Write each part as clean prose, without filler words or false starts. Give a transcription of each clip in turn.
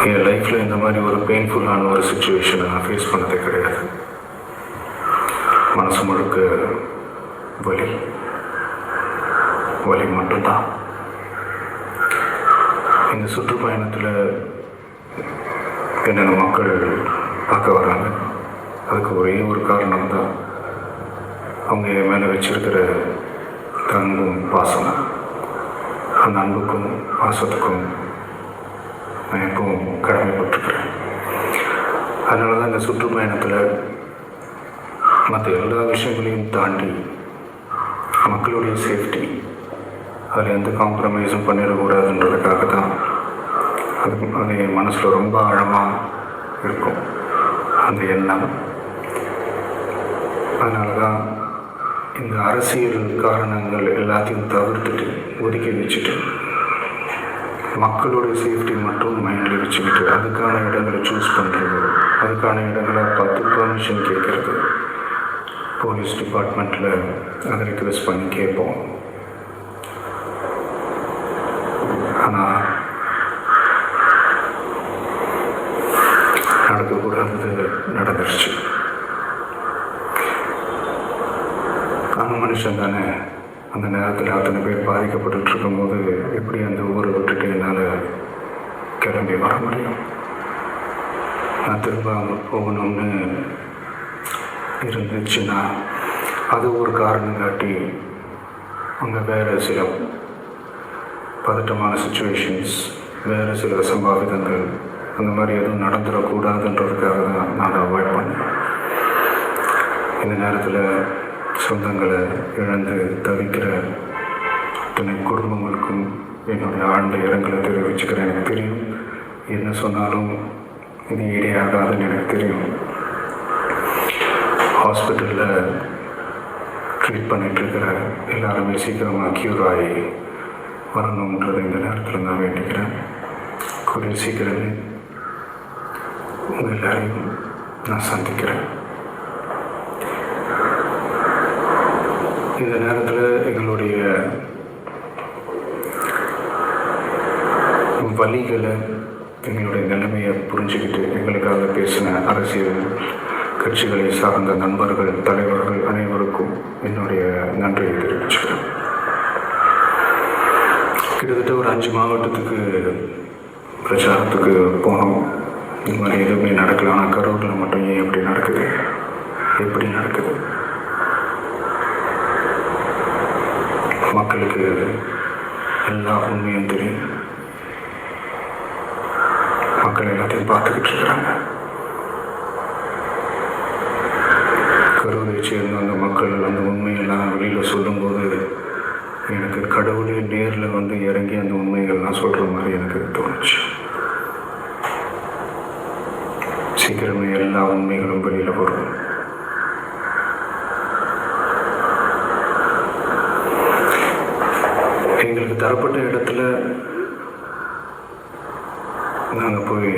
என் லைஃப்பில் இந்த மாதிரி ஒரு பெயின்ஃபுல்லான ஒரு சுச்சுவேஷனை நான் ஃபேஸ் பண்ணதே கிடையாது. மனசு முழுக்க வலி வலி மட்டும்தான். இந்த சுற்றுப்பயணத்தில் என்னென்ன மக்கள் பார்க்க வராங்க, அதுக்கு ஒரே ஒரு காரணம் தான் அவங்க என் மேலே வச்சிருக்கிற அன்பும் பாசம். அந்த அன்புக்கும் பாசத்துக்கும் நான் எப்பவும் கடமைப்பட்டிருக்கிறேன். அதனால தான் இந்த சுற்றுப்பயணத்தில் மற்ற எல்லா விஷயங்களையும் தாண்டி மக்களுடைய சேஃப்டி, அதில் எந்த காம்ப்ரமைஸும் பண்ணிடக்கூடாதுன்றதுக்காக தான் அது என் மனசில் ரொம்ப ஆழமாக இருக்கும் அந்த எண்ணம். அதனால தான் இந்த அரசியல் காரணங்கள் எல்லாத்தையும் தவிர்த்துட்டு ஒதுக்கி வச்சுட்டு மக்களோட சேஃப்டி மட்டும் மைண்டில் வச்சுக்கிட்டு அதுக்கான இடங்களை சூஸ் பண்ணுறது, அதுக்கான இடங்களை பார்த்து பர்மிஷன் கேட்குறது, போலீஸ் டிபார்ட்மெண்ட்டில் அதை ரிக்வெஸ்ட் பண்ணி கேட்போம். ஆனால் நடக்கக்கூடாதது நடந்துருச்சு. அந்த மனுஷன் தானே அந்த நேரத்தில் அத்தனை பேர் பாதிக்கப்பட்டு இருக்கும்போது எப்படி அந்த ஊரை விட்டுட்டு என்னால் கிளம்பி வர முடியும்? நான் திரும்ப அங்கே போகணும்னு இருந்துச்சுன்னா அது ஒரு காரணம் காட்டி அங்கே வேறு சில பதட்டமான சுச்சுவேஷன்ஸ், வேறு சில சம்பாவிதங்கள் அந்த மாதிரி எதுவும் நடந்துடக்கூடாதுன்றதுக்காக தான் நான் அதை அவாய்ட் பண்ணேன். இந்த நேரத்தில் சொந்தங்களை இழந்து தவிக்கிற அத்தனை குடும்பங்களுக்கும் என்னுடைய ஆழ்ந்த இரங்கலை தெரிவிச்சுக்கிறேன். எனக்கு தெரியும், என்ன சொன்னாலும் இது ஈடையாகாதுன்னு எனக்கு தெரியும். ஹாஸ்பிட்டலில் ட்ரீட் பண்ணிகிட்ருக்கிற எல்லாருமே சீக்கிரமாக க்யூர் ஆகி வரணுன்றது இந்த நேரத்தில் நான் வேண்டிக்கிறேன். கூடிய சீக்கிரமே உங்கள் எல்லாரையும் நான் சந்திக்கிறேன். இந்த நேரத்தில் எங்களுடைய வலிகளை, எங்களுடைய நிலைமையை புரிஞ்சுக்கிட்டு எங்களுக்காக பேசின அரசியல் கட்சிகளை சார்ந்த நண்பர்கள், தலைவர்கள் அனைவருக்கும் என்னுடைய நன்றியை தெரிவிச்சுக்கிறேன். கிட்டத்தட்ட ஒரு 5 மாவட்டத்துக்கு பிரச்சாரத்துக்கு போனோம். இந்த மாதிரி எதுவுமே நடக்கல. ஆனால் கரூரில் மட்டும் ஏன் எப்படி நடக்குது, எப்படி நடக்குது? மக்களுக்கு எல்லா உண்மையும் தெரியும். மக்கள் எல்லாத்தையும் பார்த்துக்கிட்டு இருக்கிறாங்க. கரூரை சேர்ந்த அந்த மக்கள் அந்த உண்மையெல்லாம் வெளியில் சொல்லும்போது எனக்கு கடவுளே நேரில் வந்து இறங்கி அந்த உண்மைகள்லாம் சொல்கிற மாதிரி எனக்கு தோணுச்சு. சீக்கிரமே எல்லா உண்மைகளும் வெளியில் வரும். எங்களுக்கு தரப்பட்ட இடத்துல நாங்கள் போய்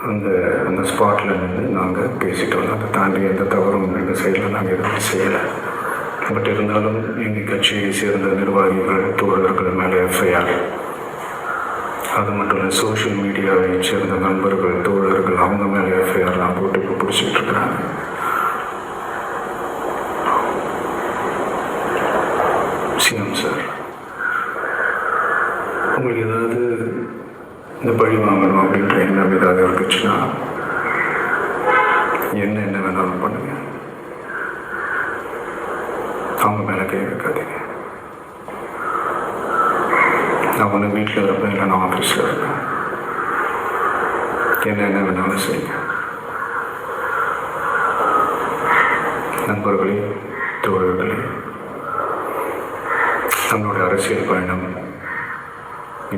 அந்த ஸ்பாட்டில் நின்று நாங்கள் பேசிட்டோம். அதை தாண்டி எந்த தவறும் எங்கள் சைடில் நாங்கள் எதுவும் செய்யலை. பட் இருந்தாலும் எங்கள் கட்சியை சேர்ந்த நிர்வாகிகள், தோழர்கள் மேலே எஃப்ஐஆர், அது மட்டும் இல்லை சோஷியல் மீடியாவை சேர்ந்த நண்பர்கள், தோழர்கள் அவங்க மேலே எஃப்ஐஆர்லாம் போட்டு இப்போ பிடிச்சிட்டு இருக்கிறாங்க. சிஎம் சார், உங்களுக்கு ஏதாவது இந்த பழி வாங்கணும் அப்படின்ற எண்ணம் ஏதாவது இருந்துச்சுன்னா என்ன வேணாலும் பண்ணுங்க. அவங்க மேலே கை வைக்காதீங்க. நான் ஒன்று வீட்டில் இருப்பேன், இல்லை நான் ஆஃபீஸில் இருப்பேன். என்ன வேணாலும் செய்யுங்க. நண்பர்களே, தோழர்களே, நம்மளுடைய அரசியல் பயணம்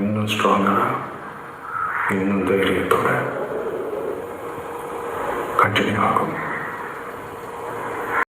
இன்னும் ஸ்ட்ராங்காக, இன்னும் தைரியத்தோட கண்டினியூ ஆகும்.